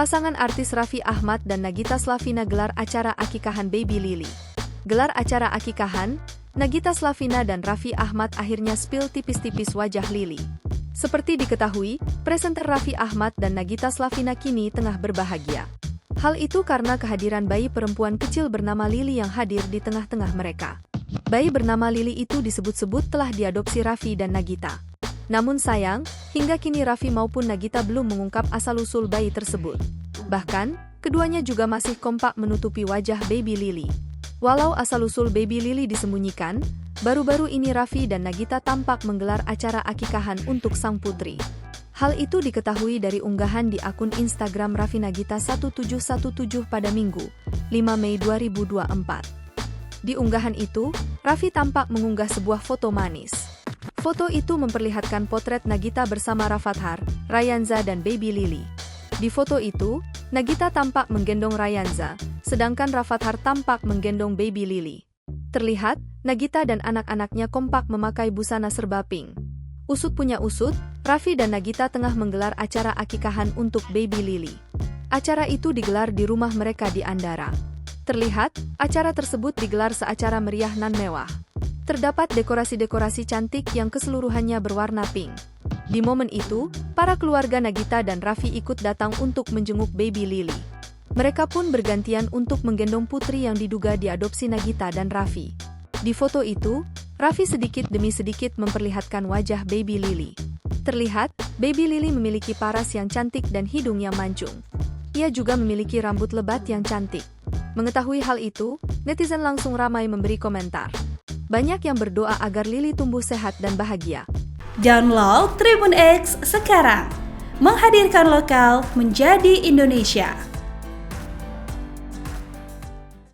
pasangan artis Raffi Ahmad dan Nagita Slavina gelar acara akikahan baby Lily. Gelar acara akikahan, Nagita Slavina dan Raffi Ahmad akhirnya spill tipis-tipis wajah Lily. Seperti diketahui, presenter Raffi Ahmad dan Nagita Slavina kini tengah berbahagia. Hal itu karena kehadiran bayi perempuan kecil bernama Lily yang hadir di tengah-tengah mereka. Bayi bernama Lily itu disebut-sebut telah diadopsi Raffi dan Nagita. Namun sayang, hingga kini Raffi maupun Nagita belum mengungkap asal-usul bayi tersebut. Bahkan, keduanya juga masih kompak menutupi wajah baby Lily. Walau asal-usul baby Lily disembunyikan, baru-baru ini Raffi dan Nagita tampak menggelar acara akikahan untuk sang putri. Hal itu diketahui dari unggahan di akun Instagram Raffi Nagita 1717 pada Minggu, 5 Mei 2024. Di unggahan itu, Raffi tampak mengunggah sebuah foto manis. Foto itu memperlihatkan potret Nagita bersama Rafathar, Rayanza dan baby Lily. Di foto itu, Nagita tampak menggendong Rayanza, sedangkan Rafathar tampak menggendong baby Lily. Terlihat, Nagita dan anak-anaknya kompak memakai busana serba pink. Usut punya usut, Raffi dan Nagita tengah menggelar acara akikahan untuk baby Lily. Acara itu digelar di rumah mereka di Andara. Terlihat, acara tersebut digelar seacara meriah nan mewah. Terdapat dekorasi-dekorasi cantik yang keseluruhannya berwarna pink. Di momen itu, para keluarga Nagita dan Raffi ikut datang untuk menjenguk baby Lily. Mereka pun bergantian untuk menggendong putri yang diduga diadopsi Nagita dan Raffi. Di foto itu, Raffi sedikit demi sedikit memperlihatkan wajah baby Lily. Terlihat, baby Lily memiliki paras yang cantik dan hidung yang mancung. Ia juga memiliki rambut lebat yang cantik. Mengetahui hal itu, netizen langsung ramai memberi komentar. Banyak yang berdoa agar Lily tumbuh sehat dan bahagia. Download Tribun X sekarang, menghadirkan lokal menjadi Indonesia.